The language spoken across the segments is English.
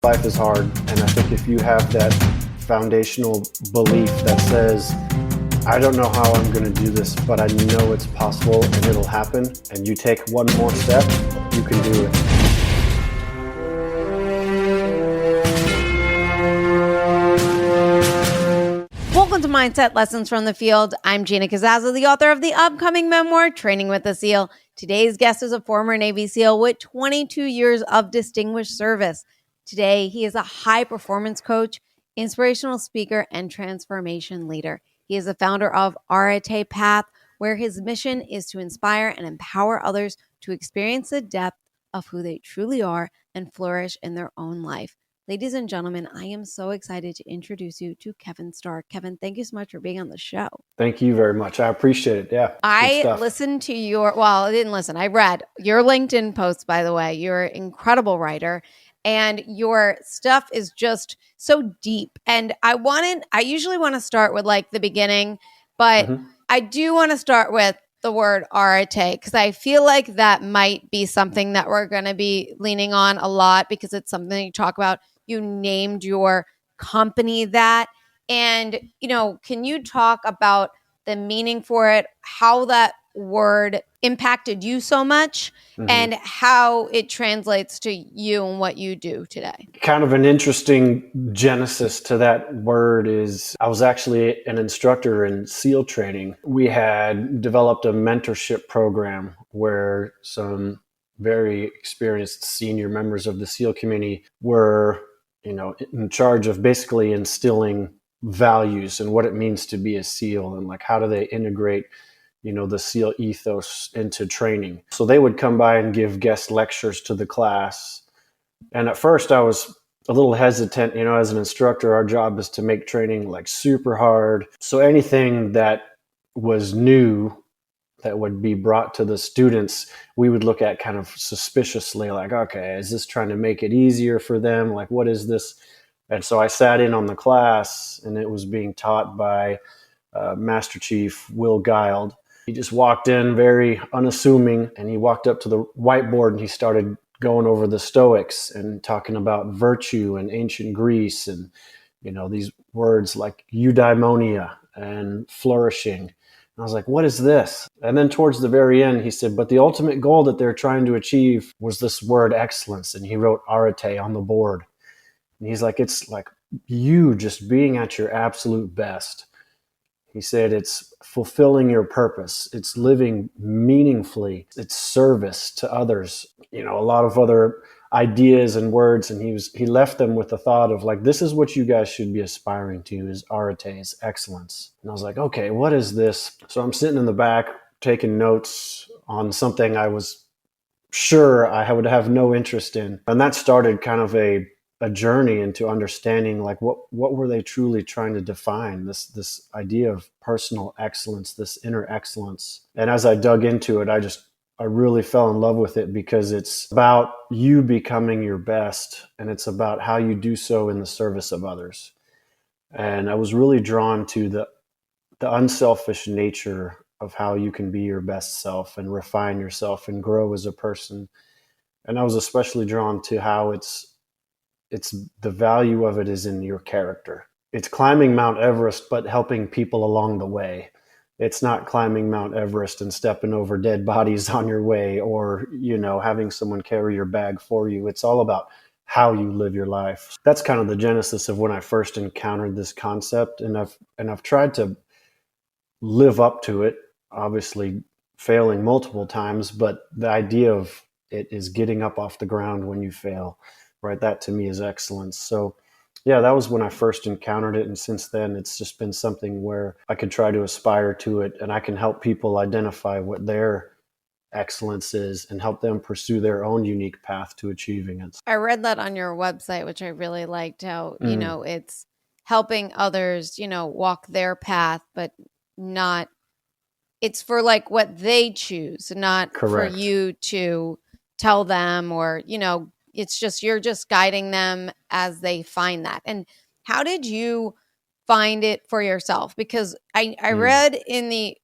Life is hard, and I think if you have that foundational belief that says, I don't know how I'm going to do this, but I know it's possible and it'll happen, and you take one more step, you can do it. Welcome to Mindset Lessons from the Field. I'm Gina Cazazza, the author of the upcoming memoir, Training with a SEAL. Today's guest is a former Navy SEAL with 22 years of distinguished service. Today, he is a high-performance coach, inspirational speaker, and transformation leader. He is the founder of Arete Path, where his mission is to inspire and empower others to experience the depth of who they truly are and flourish in their own life. Ladies and gentlemen, I am so excited to introduce you to Kevin Stark. Kevin, thank you so much for being on the show. Thank you very much. I appreciate it. Yeah. I listened to I didn't listen. I read your LinkedIn posts, by the way. You're an incredible writer, and your stuff is just so deep. And I usually want to start with like the beginning, but I do want to start with the word arete, because I feel like that might be something that we're going to be leaning on a lot, because it's something you talk about. You named your company that. And, can you talk about the meaning for it, how that word impacted you so much, and how it translates to you and what you do today? Kind of an interesting genesis to that word is I was actually an instructor in SEAL training. We had developed a mentorship program where some very experienced senior members of the SEAL community were, in charge of basically instilling values and what it means to be a SEAL, and like how do they integrate the SEAL ethos into training. So they would come by and give guest lectures to the class. And at first I was a little hesitant. As an instructor, our job is to make training like super hard. So anything that was new that would be brought to the students, we would look at kind of suspiciously, like, okay, is this trying to make it easier for them? Like, what is this? And so I sat in on the class, and it was being taught by Master Chief Will Guild. He just walked in very unassuming, and he walked up to the whiteboard and he started going over the Stoics and talking about virtue and ancient Greece, and these words like eudaimonia and flourishing. I was like, what is this? And then towards the very end, he said, but the ultimate goal that they're trying to achieve was this word excellence. And he wrote arete on the board. And he's like, it's like you just being at your absolute best. He said, it's fulfilling your purpose. It's living meaningfully. It's service to others. A lot of other ideas and words. And he left them with the thought of like, this is what you guys should be aspiring to, is arete, is excellence. And I was like, okay, what is this? So I'm sitting in the back taking notes on something I was sure I would have no interest in. And that started kind of a journey into understanding like what were they truly trying to define, this idea of personal excellence, this inner excellence. And as I dug into it, I really fell in love with it, because it's about you becoming your best, and it's about how you do so in the service of others. And I was really drawn to the unselfish nature of how you can be your best self and refine yourself and grow as a person. And I was especially drawn to how it's the value of it is in your character. It's climbing Mount Everest, but helping people along the way. It's not climbing Mount Everest and stepping over dead bodies on your way, or, having someone carry your bag for you. It's all about how you live your life. That's kind of the genesis of when I first encountered this concept. And I've tried to live up to it, obviously failing multiple times, but the idea of it is getting up off the ground when you fail. Right, that to me is excellence. So yeah, that was when I first encountered it. And since then, it's just been something where I could try to aspire to it, and I can help people identify what their excellence is and help them pursue their own unique path to achieving it. I read that on your website, which I really liked, how, it's helping others, walk their path, but not, it's for like what they choose, not Correct. for you to tell them, or, it's just, you're just guiding them as they find that. And how did you find it for yourself? Because I read in the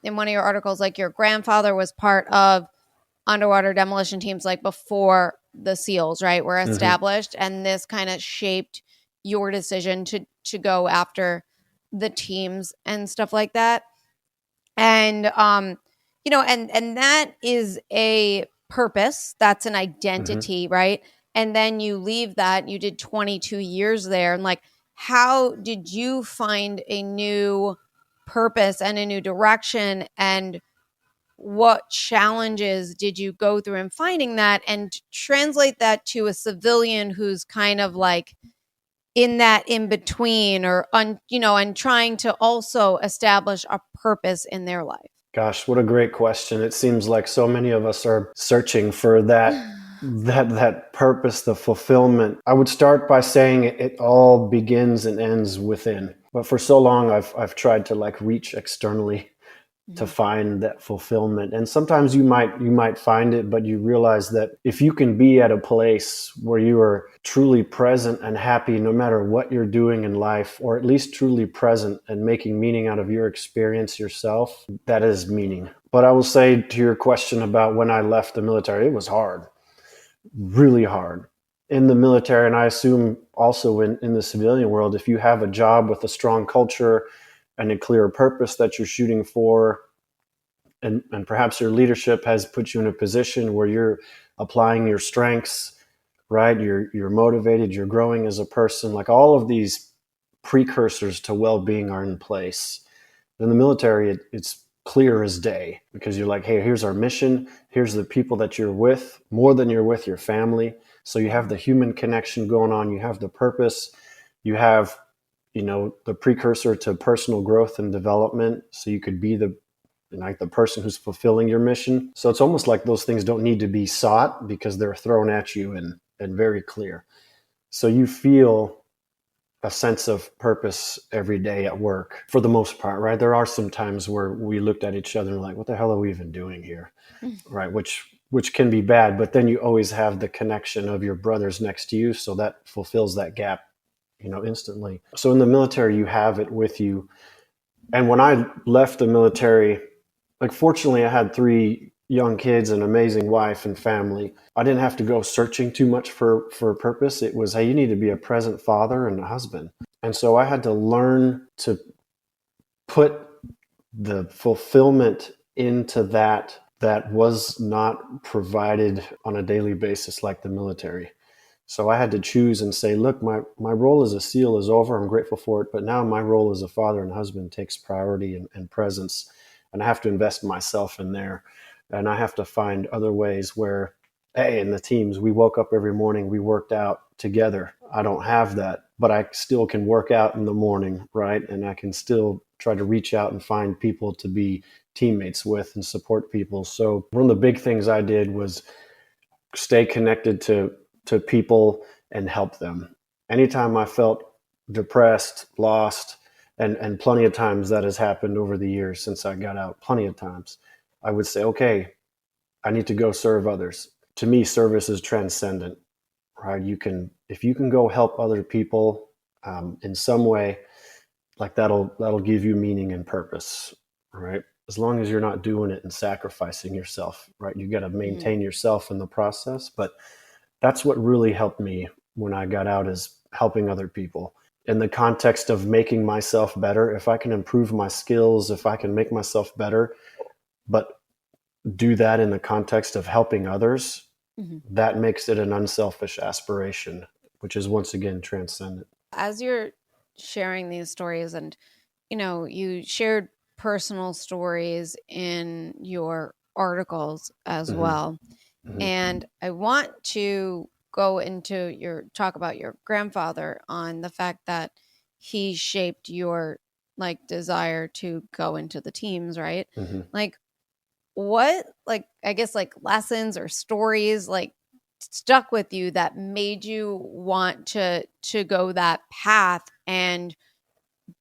in one of your articles, like your grandfather was part of underwater demolition teams, like before the SEALs, right, were Hmm. established, and this kind of shaped your decision to go after the teams and stuff like that. And and that is a purpose, that's an Hmm. identity, right? And then you leave that, you did 22 years there, and like, how did you find a new purpose and a new direction, and what challenges did you go through in finding that, and translate that to a civilian who's kind of like in that in between, or and trying to also establish a purpose in their life? Gosh, what a great question. It seems like so many of us are searching for that purpose, the fulfillment. I would start by saying it all begins and ends within. But for so long I've tried to like reach externally to Mhm. find that fulfillment. And sometimes you might find it, but you realize that if you can be at a place where you are truly present and happy no matter what you're doing in life, or at least truly present and making meaning out of your experience yourself, that is meaning. But I will say, to your question about when I left the military, it was hard, really hard. In the military, and I assume also in the civilian world, if you have a job with a strong culture and a clear purpose that you're shooting for, and perhaps your leadership has put you in a position where you're applying your strengths, right? You're motivated, you're growing as a person. Like, all of these precursors to well-being are in place. In the military, it's clear as day, because you're like, hey, here's our mission, here's the people that you're with, more than you're with your family. So you have Mhm. the human connection going on, you have the purpose, you have the precursor to personal growth and development, so you could be the person who's fulfilling your mission. So it's almost like those things don't need to be sought, because they're thrown at you and very clear. So you feel a sense of purpose every day at work for the most part, right? There are some times where we looked at each other and like, what the hell are we even doing here? Right? Which can be bad, but then you always have the connection of your brothers next to you, so that fulfills that gap, instantly. So in the military, you have it with you. And when I left the military, like, fortunately I had three young kids, an amazing wife and family. I didn't have to go searching too much for a purpose. It was, hey, you need to be a present father and a husband. And so I had to learn to put the fulfillment into that was not provided on a daily basis like the military. So I had to choose and say, look, my role as a SEAL is over. I'm grateful for it. But now my role as a father and husband takes priority and presence. And I have to invest myself in there. And I have to find other ways where, hey, in the teams, we woke up every morning, we worked out together. I don't have that, but I still can work out in the morning, right? And I can still try to reach out and find people to be teammates with and support people. So one of the big things I did was stay connected to people and help them. Anytime I felt depressed, lost, and plenty of times that has happened over the years since I got out, plenty of times, I would say, okay, I need to go serve others. To me, service is transcendent, right? If you can go help other people in some way, like, that'll give you meaning and purpose, right? As long as you're not doing it and sacrificing yourself, right? You got to Mhm. maintain yourself in the process. But that's what really helped me when I got out, is helping other people in the context of making myself better. If I can improve my skills, if I can make myself better, but do that in the context of helping others, Mhm. that makes it an unselfish aspiration, which is once again transcendent. As you're sharing these stories, and you shared personal stories in your articles as Hmm. well, Hmm. and I want to go into your talk about your grandfather, on the fact that he shaped your like desire to go into the teams, right? Hmm. Like, what, like, I guess, like, lessons or stories like stuck with you that made you want to go that path? And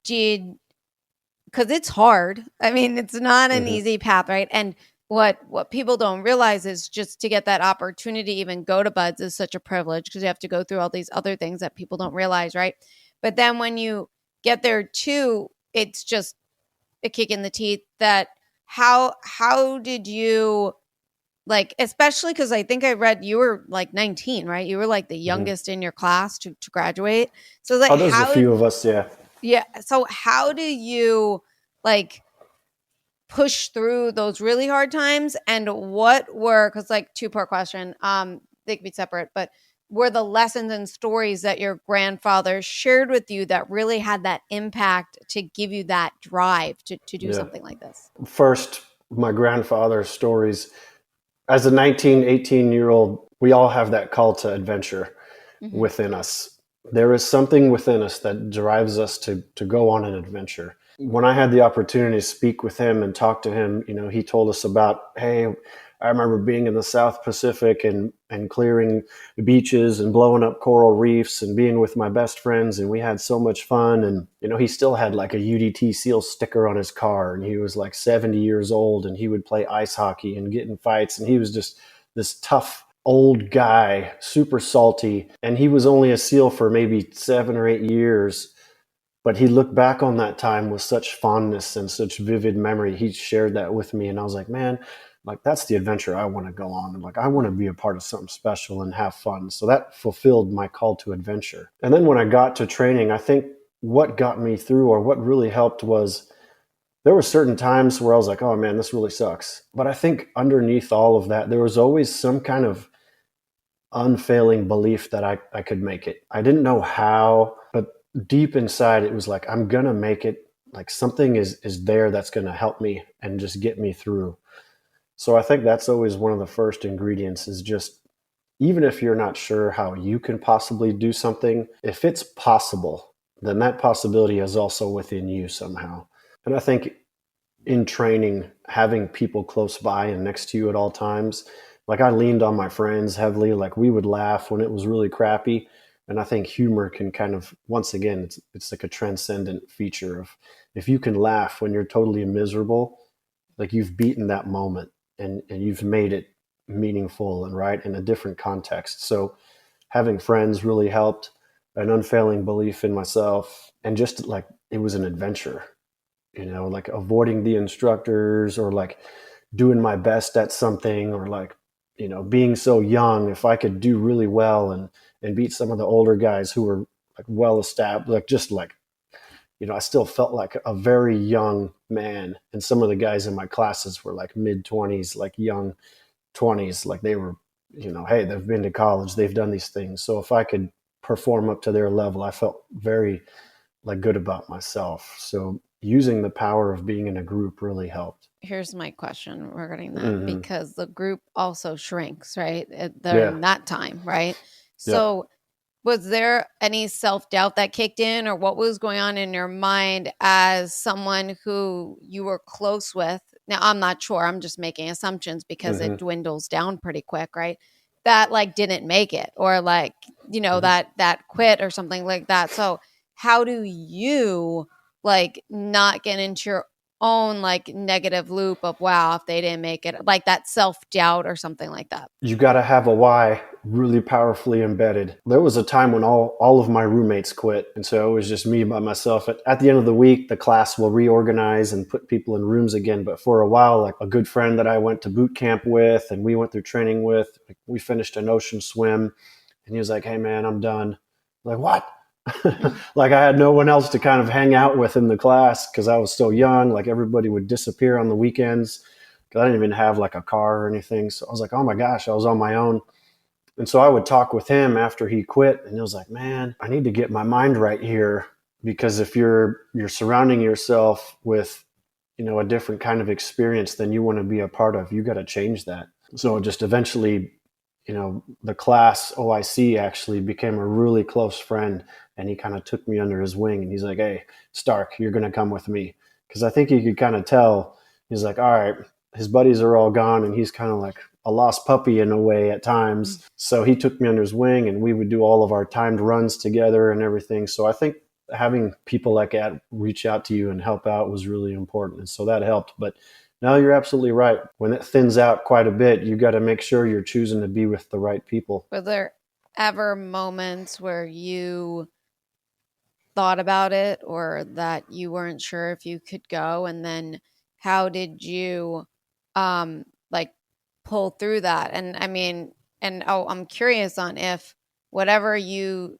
did because it's hard. I mean, it's not an Hmm. easy path, right? And what people don't realize is, just to get that opportunity to even go to buds is such a privilege, because you have to go through all these other things that people don't realize, right? But then when you get there too, it's just a kick in the teeth. That how did you like, especially because I think I read you were like 19, right? You were like the Mhm. youngest in your class to graduate. So like Oh, there's a how few of us, yeah. yeah, so how do you like push through those really hard times, and what were, because like two-part question, they could be separate, but were the lessons and stories that your grandfather shared with you that really had that impact to give you that drive to do Yeah. something like this? First, my grandfather's stories. As a 19, 18-year-old, we all have that call to adventure Hmm. within us. There is something within us that drives us to go on an adventure. When I had the opportunity to speak with him and talk to him, he told us about, hey, I remember being in the South Pacific and clearing the beaches and blowing up coral reefs and being with my best friends, and we had so much fun. And he still had like a UDT SEAL sticker on his car, and he was like 70 years old, and he would play ice hockey and get in fights, and he was just this tough old guy, super salty, and he was only a SEAL for maybe 7 or 8 years. But he looked back on that time with such fondness and such vivid memory. He shared that with me, and I was like, man, like that's the adventure I want to go on. And like I want to be a part of something special and have fun. So that fulfilled my call to adventure. And then when I got to training, I think what got me through, or what really helped, was there were certain times where I was like, oh man, this really sucks. But I think underneath all of that, there was always some kind of unfailing belief that I could make it. I didn't know how, but deep inside it was like, I'm gonna make it. Like something is there that's gonna help me and just get me through. So I think that's always one of the first ingredients, is just, even if you're not sure how you can possibly do something, if it's possible, then that possibility is also within you somehow. And I think in training, having people close by and next to you at all times, like I leaned on my friends heavily. Like we would laugh when it was really crappy. And I think humor can kind of, once again, it's like a transcendent feature of, if you can laugh when you're totally miserable, like you've beaten that moment, and you've made it meaningful and right in a different context. So having friends really helped, an unfailing belief in myself, and just like it was an adventure, like avoiding the instructors, or like doing my best at something, or like, being so young, if I could do really well and beat some of the older guys who were like well established, like just like, I still felt like a very young man. And some of the guys in my classes were like mid 20s, like young 20s, like they were, hey, they've been to college, they've done these things. So if I could perform up to their level, I felt very like good about myself. So using the power of being in a group really helped. Here's my question regarding that, Hmm. because the group also shrinks, right? Yeah. During that time, right? Yep. So was there any self-doubt that kicked in, or what was going on in your mind as someone who you were close with? Now, I'm not sure. I'm just making assumptions because it Hmm. dwindles down pretty quick, right? That like didn't make it, or like, Hmm. that quit or something like that. So, how do you like not get into your own like negative loop of, wow, if they didn't make it, like that self-doubt or something like that? You got to have a why really powerfully embedded. There was a time when all of my roommates quit. And so it was just me by myself. At the end of the week, the class will reorganize and put people in rooms again. But for a while, like a good friend that I went to boot camp with and we went through training with, like, we finished an ocean swim, and he was like, hey, man, I'm done. I'm like, what? Like I had no one else to kind of hang out with in the class because I was so young. Like everybody would disappear on the weekends because I didn't even have like a car or anything. So I was like, oh my gosh, I was on my own. And so I would talk with him after he quit, and he was like, man, I need to get my mind right here, because if you're surrounding yourself with, a different kind of experience than you want to be a part of, you got to change that. So just eventually, the class OIC actually became a really close friend, and he kind of took me under his wing, and he's like, hey, Stark, you're going to come with me. Because I think he could kind of tell. He's like, all right, his buddies are all gone, and he's kind of like a lost puppy in a way at times. So he took me under his wing, and we would do all of our timed runs together and everything. So I think having people like that reach out to you and help out was really important. And so that helped. But no, you're absolutely right. When it thins out quite a bit, you got to make sure you're choosing to be with the right people. Were there ever moments where you thought about it, or that you weren't sure if you could go? And then how did you like pull through that. And I mean, and I'm curious on if whatever you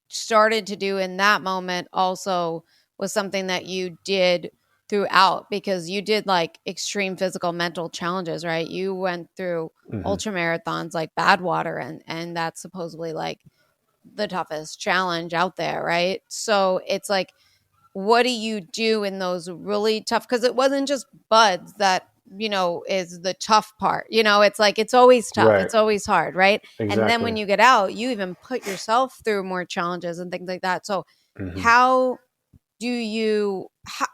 started to do in that moment also was something that you did throughout, because you did like extreme physical mental challenges, right? You went through Hmm. ultra marathons like Badwater, and that's supposedly like the toughest challenge out there, right? So it's like, what do you do in those really tough, because it wasn't just buds that is the tough part. It's like it's always tough, Right. it's always hard, right? And then Exactly. when you get out, you even put yourself through more challenges and things like that. So Hmm. how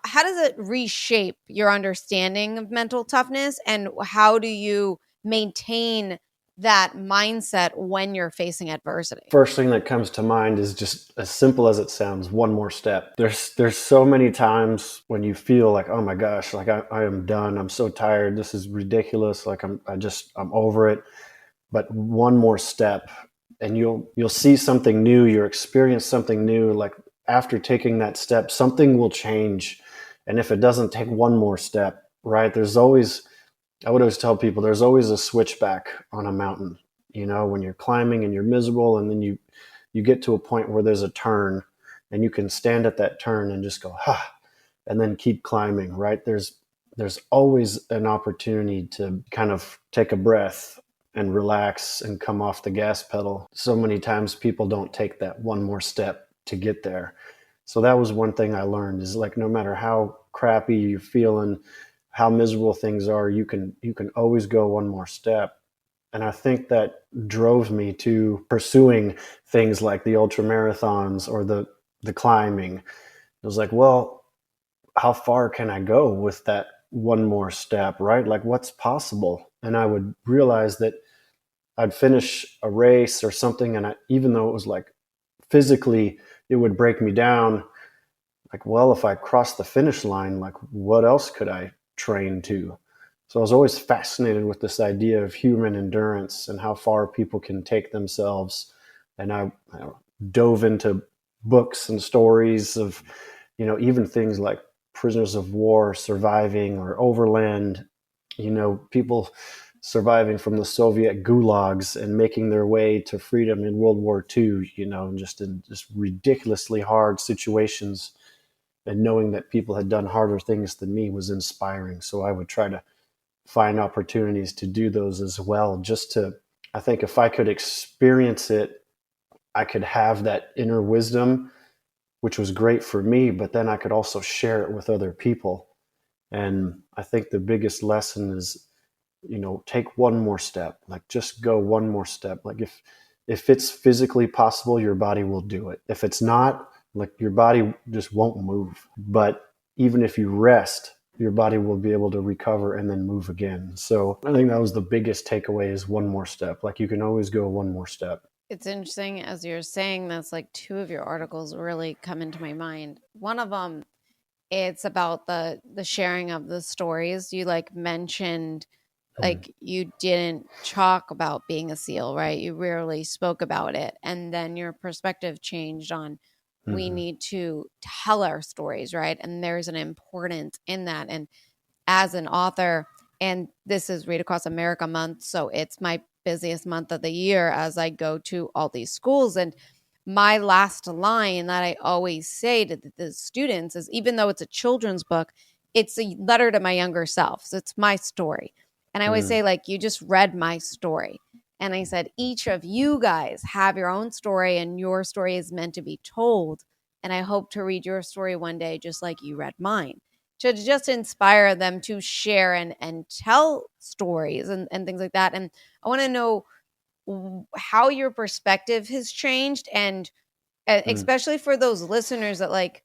how does it reshape your understanding of mental toughness, and how do you maintain that mindset when you're facing adversity? First thing that comes to mind is just as simple as it sounds, one more step. There's so many times when you feel like, oh my gosh, like I am done. I'm so tired. This is ridiculous. Like I'm over it. But one more step and you'll see something new, you'll experience something new. Like after taking that step, something will change. And if it doesn't take one more step, right, I would always tell people there's always a switchback on a mountain. When you're climbing and you're miserable, and then you get to a point where there's a turn, and you can stand at that turn and just go, ha, and then keep climbing, right? There's always an opportunity to kind of take a breath and relax and come off the gas pedal. So many times people don't take that one more step to get there. So that was one thing I learned, is like, no matter how crappy you're feeling, how miserable things are, you can always go one more step. And I think that drove me to pursuing things like the ultra marathons or the climbing. It was like, well, how far can I go with that one more step, right? Like, what's possible? And I would realize that I'd finish a race or something, and even though it was like physically it would break me down, like, well, if I cross the finish line, like, what else could I train to? So I was always fascinated with this idea of human endurance and how far people can take themselves. And I dove into books and stories of, even things like prisoners of war surviving, or overland, people surviving from the Soviet gulags and making their way to freedom in World War II, and just in just ridiculously hard situations, and knowing that people had done harder things than me was inspiring. So I would try to find opportunities to do those as well. I think if I could experience it, I could have that inner wisdom, which was great for me, but then I could also share it with other people. And I think the biggest lesson is, take one more step, like just go one more step. Like if it's physically possible, your body will do it. If it's not, like, your body just won't move. But even if you rest, your body will be able to recover and then move again. So I think that was the biggest takeaway, is one more step. Like, you can always go one more step. It's interesting as you're saying this, like two of your articles really come into my mind. One of them, it's about the sharing of the stories. You like mentioned Mhm. like you didn't talk about being a SEAL, right? You rarely spoke about it. And then your perspective changed on, we Mhm. need to tell our stories, right? And there's an importance in that. And as an author, and this is Read Across America month, so it's my busiest month of the year as I go to all these schools. And my last line that I always say to the students is, even though it's a children's book, it's a letter to my younger self. So it's my story. And I always Mm. say, like, you just read my story. And I said, each of you guys have your own story, and your story is meant to be told. And I hope to read your story one day, just like you read mine, to just inspire them to share and tell stories and things like that. And I want to know how your perspective has changed, and Mm. especially for those listeners that like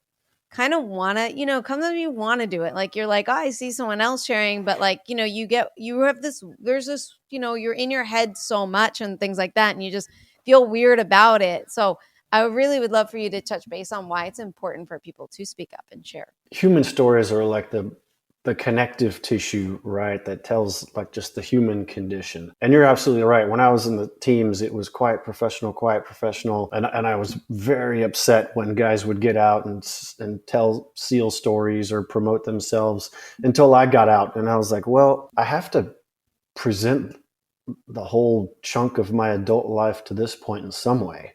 kind of want to, come to you want to do it. Like you're like, oh, I see someone else sharing, but like, you have this, there's this, you're in your head so much and things like that. And you just feel weird about it. So I really would love for you to touch base on why it's important for people to speak up and share. Human stories are like the connective tissue, right? That tells like just the human condition. And you're absolutely right. When I was in the teams, it was quiet professional. And I was very upset when guys would get out and tell SEAL stories or promote themselves, until I got out. And I was like, well, I have to present the whole chunk of my adult life to this point in some way,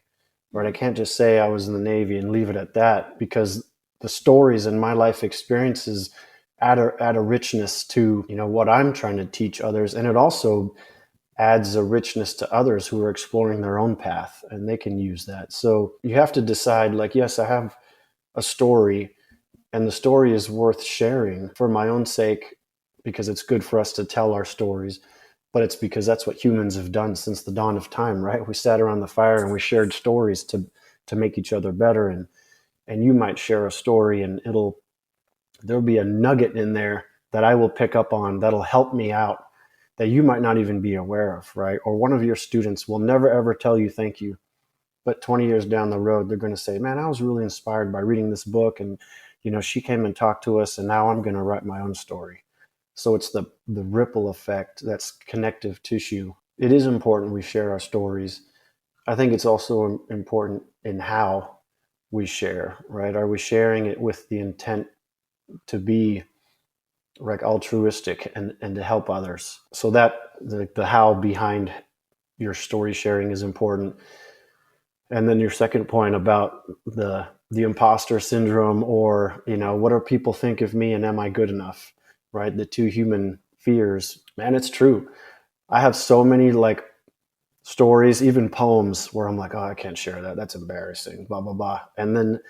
right? I can't just say I was in the Navy and leave it at that, because the stories and my life experiences add a richness to, what I'm trying to teach others. And it also adds a richness to others who are exploring their own path, and they can use that. So you have to decide, like, yes, I have a story, and the story is worth sharing for my own sake, because it's good for us to tell our stories. But it's because that's what humans have done since the dawn of time, right? We sat around the fire and we shared stories to make each other better. And you might share a story, and there'll be a nugget in there that I will pick up on that'll help me out, that you might not even be aware of, right? Or one of your students will never ever tell you thank you, but 20 years down the road, they're going to say, man, I was really inspired by reading this book, and she came and talked to us, and now I'm going to write my own story. So it's the ripple effect, that's connective tissue. It is important we share our stories. I think it's also important in how we share, right? Are we sharing it with the intent to be like altruistic and to help others? So that the how behind your story sharing is important. And then your second point about the imposter syndrome, or what do people think of me, and am I good enough, right? The two human fears. Man, it's true. I have so many like stories, even poems, where I'm like, oh, I can't share that, that's embarrassing, blah blah blah. And then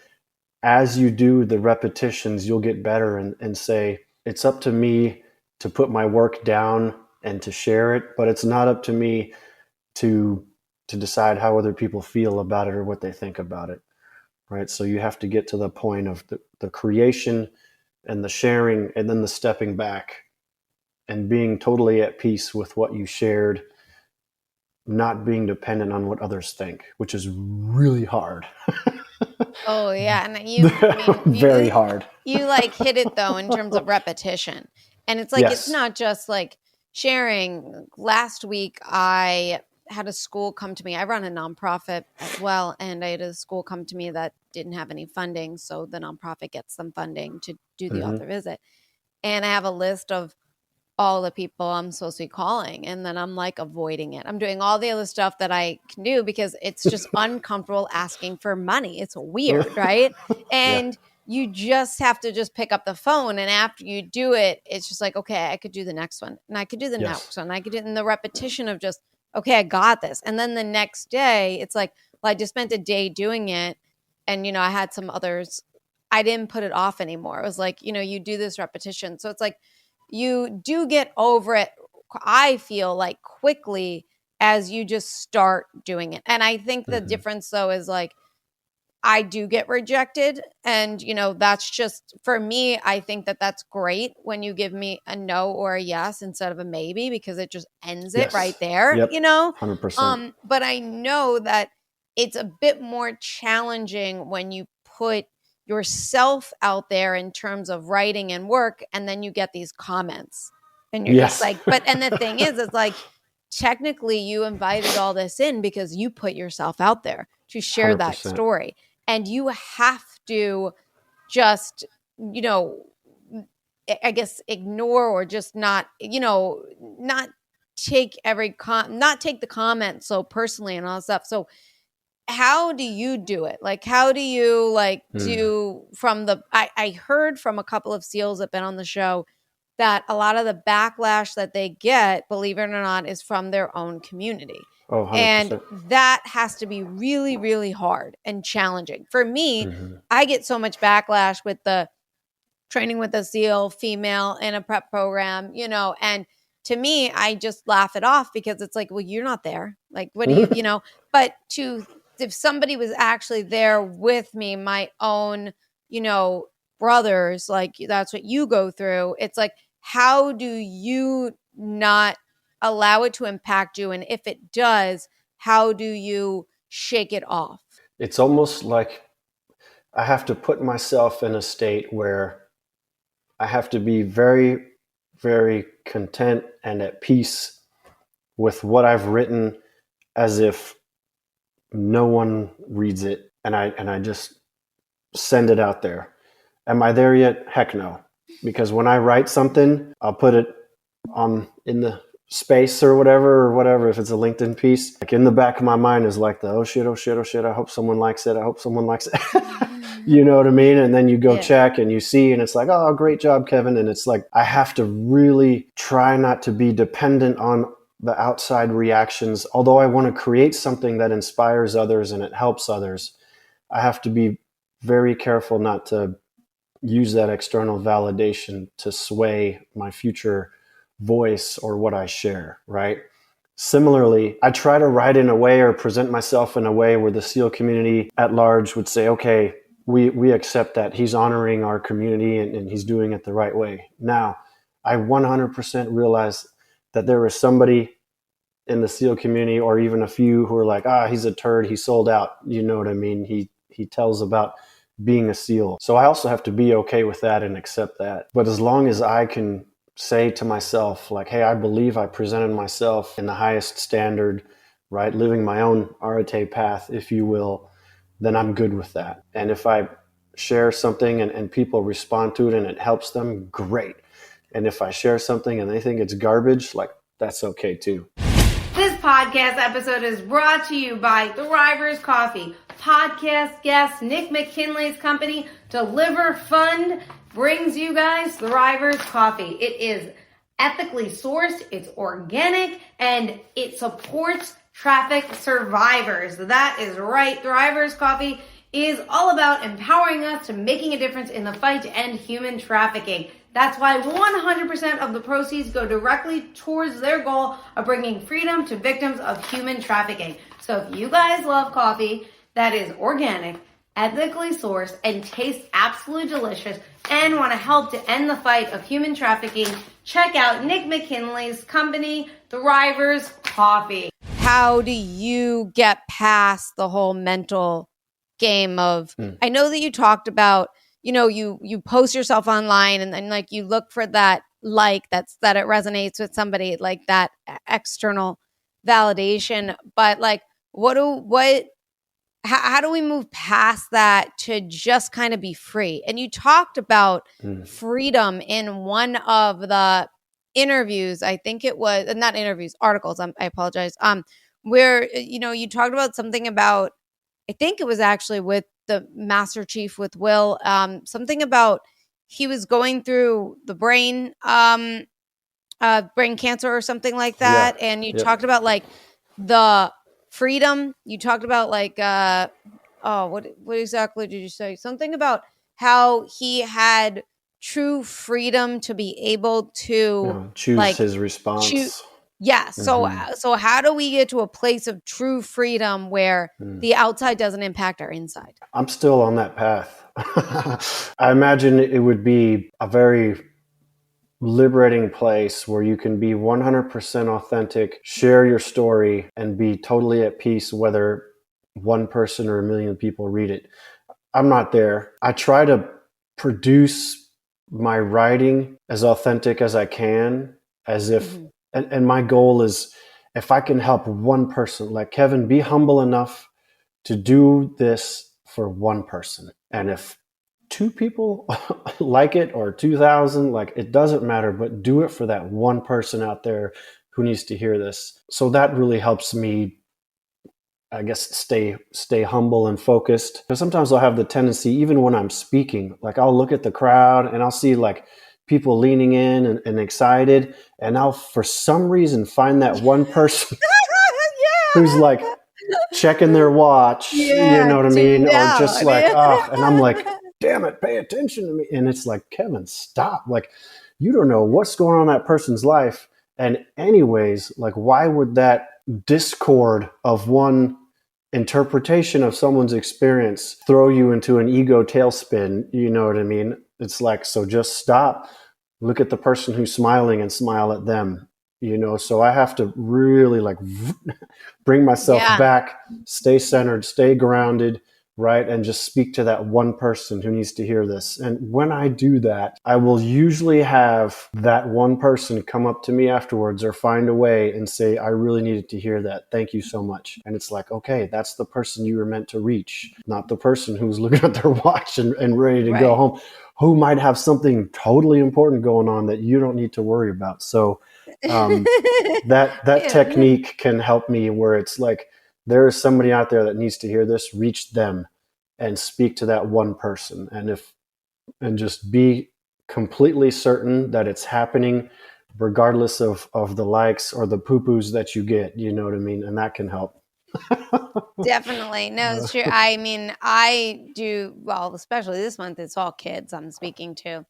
as you do the repetitions, you'll get better, and say, it's up to me to put my work down and to share it, but it's not up to me to decide how other people feel about it or what they think about it, right? So you have to get to the point of the creation and the sharing, and then the stepping back and being totally at peace with what you shared, not being dependent on what others think, which is really hard. Oh yeah, and I mean, Very hard. you like hit it though in terms of repetition, and it's like it's Yes. not just like sharing. Last week, I had a school come to me. I run a nonprofit as well, and I had a school come to me that didn't have any funding, so the nonprofit gets some funding to do the Mm-hmm. author visit, and I have a list of all the people I'm supposed to be calling. And then I'm like avoiding it. I'm doing all the other stuff that I can do because it's just uncomfortable asking for money. It's weird, right? Yeah. And you just have to just pick up the phone. And after you do it, it's just like, okay, I could do the next one. And I could do the Yes. next one. I could do it in the repetition of just, okay, I got this. And then the next day, it's like, well, I just spent a day doing it. And, I had some others. I didn't put it off anymore. It was like, you do this repetition. So it's like, you do get over it, I feel like, quickly as you just start doing it. And I think the Mm-hmm. difference though is like, I do get rejected, and that's just, for me, I think that that's great when you give me a no or a yes instead of a maybe, because it just ends it right Yes. there, Yep. 100%. but I know that it's a bit more challenging when you put yourself out there in terms of writing and work, and then you get these comments, and you're just Yes. like, and the thing is, it's like, technically you invited all this in because you put yourself out there to share that 100%. story, and you have to just, I guess, ignore, or just not, not take not take the comment so personally and all that stuff. So how do you do it? Like, how do you Mm. do from I heard from a couple of SEALs that have been on the show that a lot of the backlash that they get, believe it or not, is from their own community. Oh, And 100%. that has to be really, really hard and challenging. For me, Mm-hmm. I get so much backlash with the training with a SEAL female in a prep program, and to me, I just laugh it off because it's like, well, you're not there. Like, what do but if somebody was actually there with me, my own, brothers, like that's what you go through. It's like, how do you not allow it to impact you? And if it does, how do you shake it off? It's almost like I have to put myself in a state where I have to be very, very content and at peace with what I've written, as if no one reads it, and I just send it out there. Am I there yet? Heck no. Because when I write something, I'll put it on in the space or whatever, if it's a LinkedIn piece, like in the back of my mind is like the, oh shit, I hope someone likes it. I hope someone likes it. You know what I mean? And then you go check and you see, and it's like, oh, great job, Kevin. And it's like, I have to really try not to be dependent on the outside reactions. Although I want to create something that inspires others and it helps others, I have to be very careful not to use that external validation to sway my future voice or what I share, right? Similarly, I try to write in a way or present myself in a way where the SEAL community at large would say, okay, we accept that he's honoring our community and he's doing it the right way. Now, I 100% realize that there is somebody in the SEAL community, or even a few, who are like, he's a turd, he sold out. You know what I mean? He tells about being a SEAL. So I also have to be okay with that and accept that. But as long as I can say to myself, like, hey, I believe I presented myself in the highest standard, right? Living my own arete path, if you will, then I'm good with that. And if I share something and people respond to it and it helps them, great. And if I share something and they think it's garbage, like, that's okay too. This podcast episode is brought to you by Thrivers Coffee. Podcast guest Nick McKinley's company, Deliver Fund, brings you guys Thrivers Coffee. It is ethically sourced, it's organic, and it supports traffic survivors. That is right. Thrivers Coffee is all about empowering us to making a difference in the fight to end human trafficking. That's why 100% of the proceeds go directly towards their goal of bringing freedom to victims of human trafficking. So if you guys love coffee that is organic, ethically sourced, and tastes absolutely delicious, and want to help to end the fight of human trafficking, check out Nick McKinley's company, Thrivers Coffee. How do you get past the whole mental game of, I know that you talked about, you know, you post yourself online and then like you look for that that it resonates with somebody, like that external validation. But like, how do we move past that to just kind of be free? And you talked about freedom in one of the interviews. I think it was not interviews, articles. I apologize. Where, you know, you talked about something about, I think it was actually with the Master Chief with Will, something about he was going through the brain cancer or something like that. Yeah. And you talked about like the freedom. You talked about like, what exactly did you say? Something about how he had true freedom to be able to choose his response. Yeah. So how do we get to a place of true freedom where the outside doesn't impact our inside? I'm still on that path. I imagine it would be a very liberating place where you can be 100% authentic, share your story, and be totally at peace whether one person or a million people read it. I'm not there. I try to produce my writing as authentic as I can, as if and my goal is, if I can help one person, like Kevin, be humble enough to do this for one person. And if 2 people like it or 2,000, like, it doesn't matter, but do it for that one person out there who needs to hear this. So that really helps me, I guess, stay humble and focused. Because sometimes I'll have the tendency, even when I'm speaking, like I'll look at the crowd and I'll see like people leaning in and excited, and I'll for some reason find that one person who's like checking their watch, you know what I mean? Or just like, and I'm like, damn it, pay attention to me. And it's like, Kevin, stop. Like, you don't know what's going on in that person's life. And anyways, like, why would that discord of one interpretation of someone's experience throw you into an ego tailspin? You know what I mean? It's like, so just stop, look at the person who's smiling and smile at them, you know? So I have to really like bring myself back, stay centered, stay grounded, right? And just speak to that one person who needs to hear this. And when I do that, I will usually have that one person come up to me afterwards or find a way and say, I really needed to hear that. Thank you so much. And it's like, okay, that's the person you were meant to reach, not the person who's looking at their watch and ready to go home, who might have something totally important going on that you don't need to worry about. So That Yeah. technique can help me where it's like there is somebody out there that needs to hear this, reach them and speak to that one person. And just be completely certain that it's happening regardless of the likes or the poo-poos that you get, you know what I mean? And that can help. Definitely. No, it's true. I mean, I do, well, especially this month, it's all kids I'm speaking to.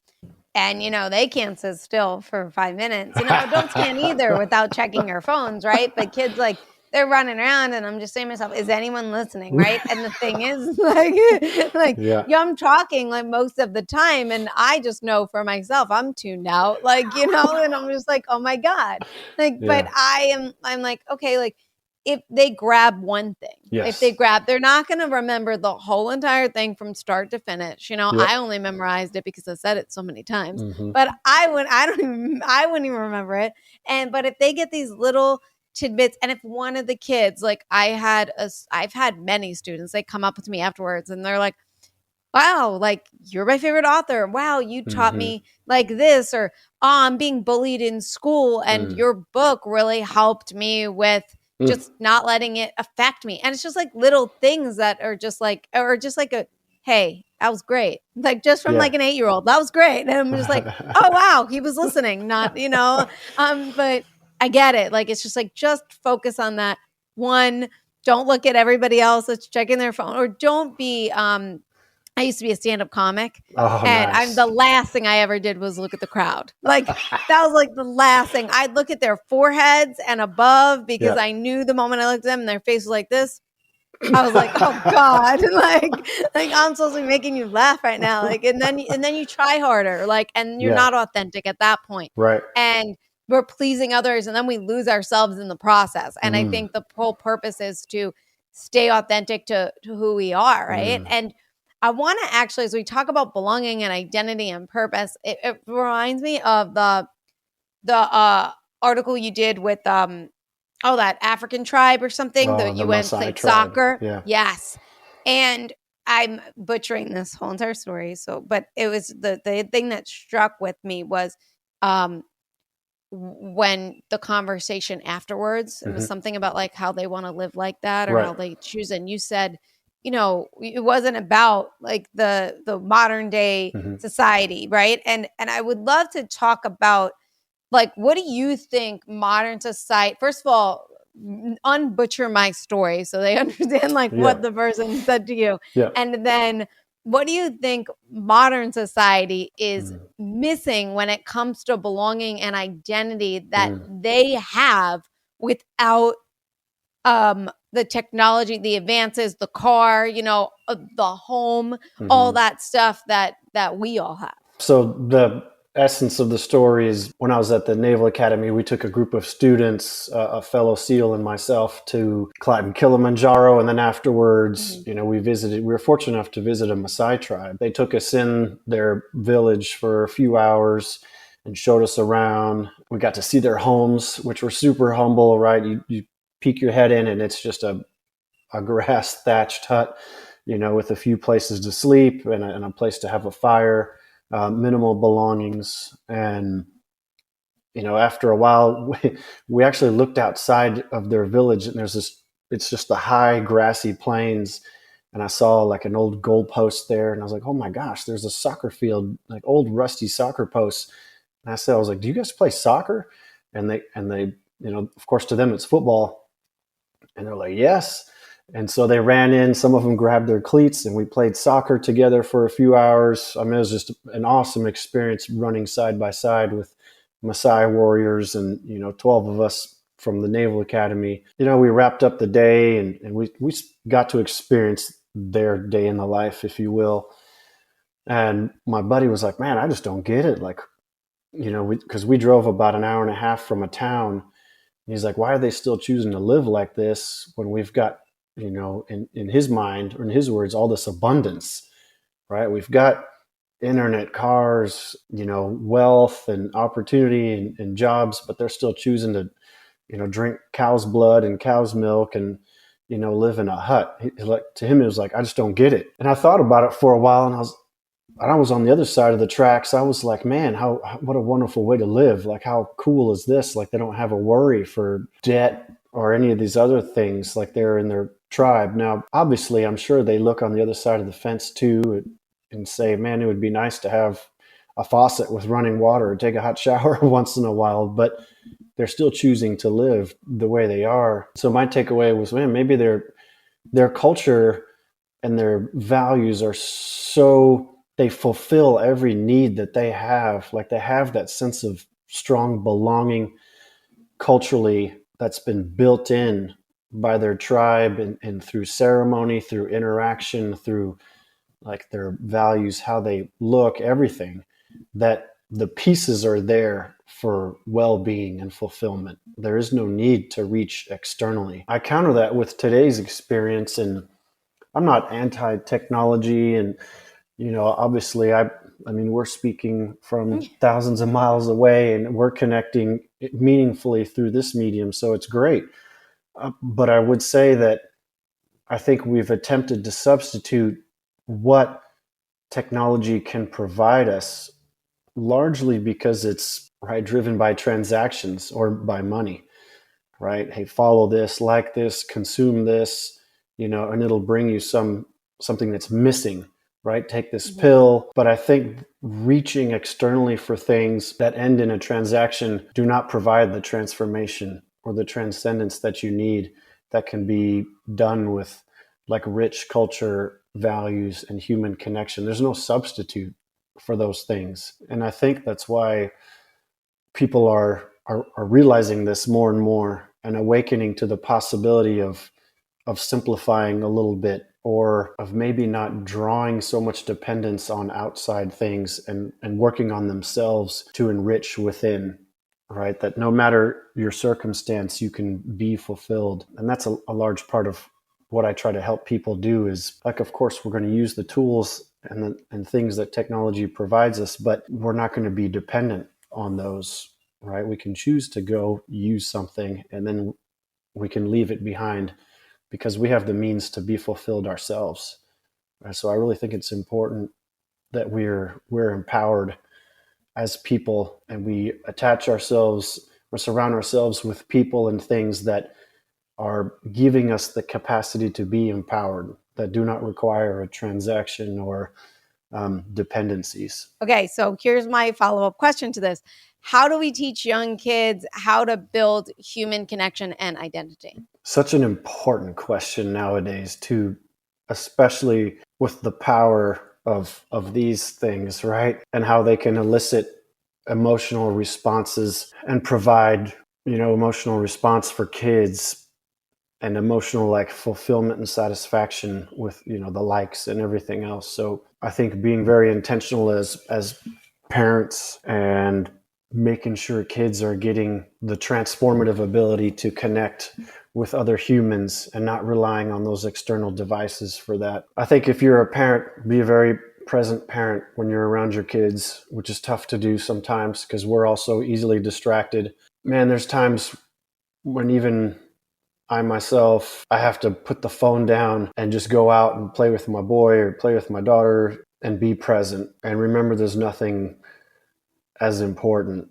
And, they can't sit still for 5 minutes. Adults can't either without checking their phones, right? But kids, like, they're running around, and I'm just saying to myself, is anyone listening, right? And the thing is, like, Yeah. yeah, I'm talking like most of the time, and I just know for myself, I'm tuned out, like, and I'm just like, oh my God, like, but Yeah. I'm like, okay, like, if they grab one thing, if they Yes. grab, they're not going to remember the whole entire thing from start to finish. Yep. I only memorized it because I said it so many times, Mm-hmm. but I wouldn't even remember it. But if they get these little tidbits, and if one of the kids, like I've had many students, they come up to me afterwards and they're like, wow, like you're my favorite author. Wow, you taught Mm-hmm. me like this, or I'm being bullied in school, and Mm. your book really helped me with Mm. just not letting it affect me. And it's just like little things that are just like, or just like a, hey, that was great. Like just from Yeah. like an 8-year-old, that was great. And I'm just like, oh wow, he was listening, not, but I get it. Like, it's just like, just focus on that one. Don't look at everybody else that's checking their phone, or don't be, I used to be a stand-up comic, Oh, and nice. the last thing I ever did was look at the crowd. Like, that was like the last thing. I'd look at their foreheads and above, because Yeah. I knew the moment I looked at them and their face was like this, I was like, "Oh God!" like I'm supposed to be making you laugh right now. Like, and then you try harder. Like, and you're Yeah. not authentic at that point. Right. And we're pleasing others, and then we lose ourselves in the process. And I Mm. think the whole purpose is to stay authentic to who we are, right? Mm. And I want to actually, as we talk about belonging and identity and purpose, it reminds me of the article you did with that African tribe or something Oh, that the you went and Masai played tribe. soccer. Yeah. Yes. And I'm butchering this whole entire story. So, but it was the thing that struck with me was um when the conversation afterwards, it was Mm-hmm. something about like how they want to live like that, or Right. how they choose. And you said, it wasn't about like the modern day Mm-hmm. society, right? And I would love to talk about, like, what do you think modern society, first of all, unbutcher my story so they understand like Yeah. what the person said to you. Yeah. And then what do you think modern society is Mm. missing when it comes to belonging and identity that Mm. they have without the technology, the advances, the car, the home, all Mm-hmm. that stuff that we all have? So the essence of the story is when I was at the Naval Academy, we took a group of students, a fellow SEAL and myself, to climb Kilimanjaro. And then afterwards, Mhm. we were fortunate enough to visit a Masai tribe. They took us in their village for a few hours and showed us around. We got to see their homes, which were super humble, right? You peek your head in and it's just a grass thatched hut, with a few places to sleep and a place to have a fire, minimal belongings. And, after a while, we actually looked outside of their village and it's just the high grassy plains. And I saw like an old goalpost there. And I was like, oh my gosh, there's a soccer field, like old rusty soccer posts. And I was like, do you guys play soccer? And they, of course, to them, it's football. And they're like, yes. And so they ran in, some of them grabbed their cleats, and we played soccer together for a few hours. I mean, it was just an awesome experience running side by side with Masai warriors and, 12 of us from the Naval Academy. We wrapped up the day and we got to experience their day in the life, if you will. And my buddy was like, man, I just don't get it. Like, because we drove about an hour and a half from a town. He's like, why are they still choosing to live like this when we've got, in his mind, or in his words, all this abundance, right? We've got internet, cars, wealth and opportunity and jobs, but they're still choosing to, drink cow's blood and cow's milk and, live in a hut. Like, to him, it was like, I just don't get it. And I thought about it for a while and And I was on the other side of the tracks. I was like, man, what a wonderful way to live. Like, how cool is this? Like, they don't have a worry for debt or any of these other things. Like, they're in their tribe. Now, obviously, I'm sure they look on the other side of the fence too and say, man, it would be nice to have a faucet with running water or take a hot shower once in a while. But they're still choosing to live the way they are. So my takeaway was, man, maybe their culture and their values are so, they fulfill every need that they have. Like, they have that sense of strong belonging culturally that's been built in by their tribe, and through ceremony, through interaction, through like their values, how they look, everything, that the pieces are there for well-being and fulfillment. There is no need to reach externally. I counter that with today's experience, and I'm not anti-technology, and obviously, I mean, we're speaking from thousands of miles away, and we're connecting meaningfully through this medium, so it's great. But I would say that I think we've attempted to substitute what technology can provide us, largely because it's right driven by transactions or by money, right? Hey, follow this, like this, consume this, and it'll bring you something that's missing, right? Take this pill. But I think reaching externally for things that end in a transaction do not provide the transformation or the transcendence that you need, that can be done with like rich culture, values, and human connection. There's no substitute for those things. And I think that's why people are realizing this more and more, and awakening to the possibility of simplifying a little bit, or of maybe not drawing so much dependence on outside things, and working on themselves to enrich within, right? That no matter your circumstance, you can be fulfilled. And that's a large part of what I try to help people do. Is like, of course, we're going to use the tools and things that technology provides us, but we're not going to be dependent on those, right? We can choose to go use something, and then we can leave it behind, because we have the means to be fulfilled ourselves. So I really think it's important that we're empowered as people, and we attach ourselves or surround ourselves with people and things that are giving us the capacity to be empowered, that do not require a transaction or dependencies. Okay, so here's my follow-up question to this. How do we teach young kids how to build human connection and identity? Such an important question nowadays, too, especially with the power of these things, right? And how they can elicit emotional responses and provide, emotional response for kids, and emotional like fulfillment and satisfaction with, the likes and everything else. So I think being very intentional as parents, and making sure kids are getting the transformative ability to connect with other humans, and not relying on those external devices for that. I think if you're a parent, be a very present parent when you're around your kids, which is tough to do sometimes because we're all so easily distracted. Man, there's times when even I myself, I have to put the phone down and just go out and play with my boy or play with my daughter, and be present, and remember there's nothing as important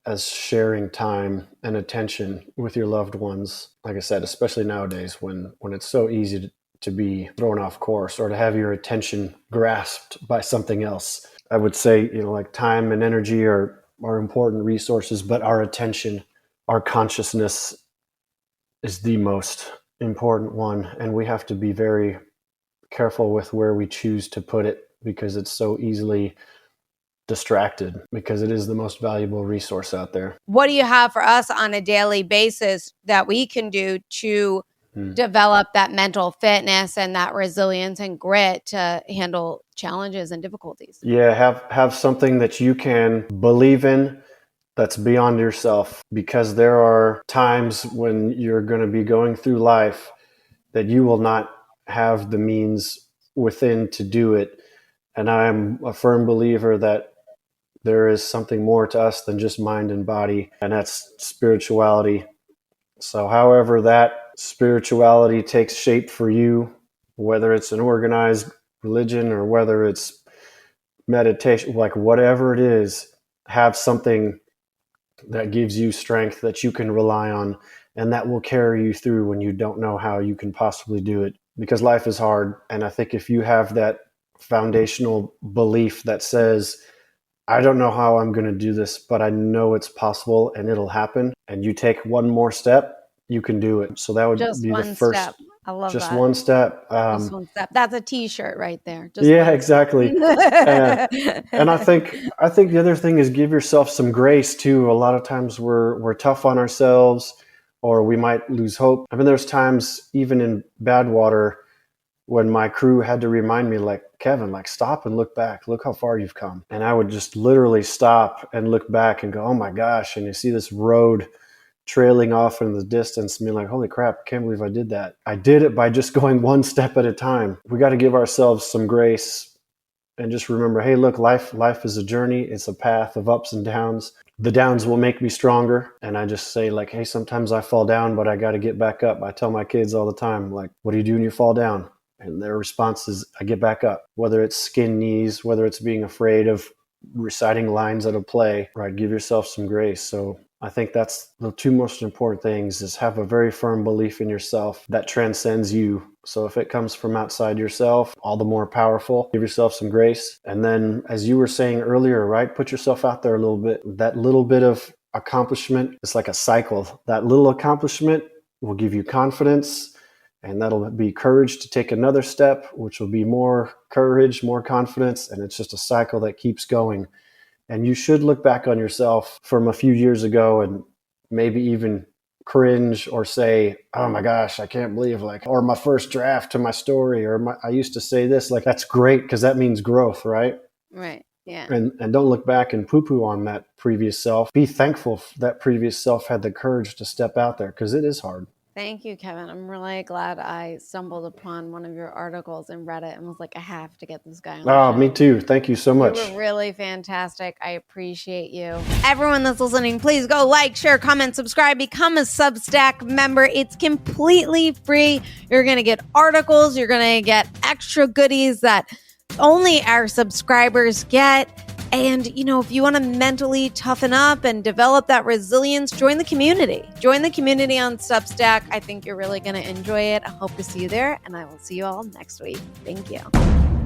as sharing time and attention with your loved ones. Like I said, especially nowadays when it's so easy to be thrown off course, or to have your attention grasped by something else. I would say, like time and energy are important resources, but our attention, our consciousness is the most important one. And we have to be very careful with where we choose to put it, because it's so easily distracted, because it is the most valuable resource out there. What do you have for us on a daily basis that we can do to develop that mental fitness and that resilience and grit to handle challenges and difficulties? Yeah, have something that you can believe in, that's beyond yourself, because there are times when you're going to be going through life that you will not have the means within to do it. And I'm a firm believer that there is something more to us than just mind and body, and that's spirituality. So however that spirituality takes shape for you, whether it's an organized religion or whether it's meditation, like whatever it is, have something that gives you strength that you can rely on, and that will carry you through when you don't know how you can possibly do it, because life is hard. And I think if you have that foundational belief that says, I don't know how I'm going to do this, but I know it's possible and it'll happen, and you take one more step, you can do it. So that would Just be the one first, step. I love just that. one step. Just one step. That's a t-shirt right there. Just Yeah, one exactly. step. And I think the other thing is give yourself some grace too. A lot of times we're tough on ourselves, or we might lose hope. I mean, there's times even in bad water when my crew had to remind me, like, Kevin, like, stop and look back. Look how far you've come. And I would just literally stop and look back and go, oh my gosh. And you see this road trailing off in the distance and being like, holy crap, I can't believe I did that. I did it by just going one step at a time. We got to give ourselves some grace and just remember, hey, look, life is a journey. It's a path of ups and downs. The downs will make me stronger. And I just say, like, hey, sometimes I fall down, but I got to get back up. I tell my kids all the time, like, what do you do when you fall down? And their response is, I get back up. Whether it's skin knees, whether it's being afraid of reciting lines at a play, right? Give yourself some grace. So I think that's the two most important things, is have a very firm belief in yourself that transcends you. So if it comes from outside yourself, all the more powerful. Give yourself some grace. And then, as you were saying earlier, right, put yourself out there a little bit. That little bit of accomplishment, it's like a cycle. That little accomplishment will give you confidence, and that'll be courage to take another step, which will be more courage, more confidence. And it's just a cycle that keeps going. And you should look back on yourself from a few years ago and maybe even cringe or say, oh my gosh, I can't believe, like, or my first draft to my story, or I used to say this, like, that's great, because that means growth, right? Right. Yeah. And don't look back and poo-poo on that previous self. Be thankful that previous self had the courage to step out there, because it is hard. Thank you, Kevin. I'm really glad I stumbled upon one of your articles and read it and was like, I have to get this guy on the Oh, show. me too. Thank you so much. You were really fantastic. I appreciate you. Everyone that's listening, please go like, share, comment, subscribe, become a Substack member. It's completely free. You're going to get articles. You're going to get extra goodies that only our subscribers get. And, if you want to mentally toughen up and develop that resilience, join the community. Join the community on Substack. I think you're really going to enjoy it. I hope to see you there, and I will see you all next week. Thank you.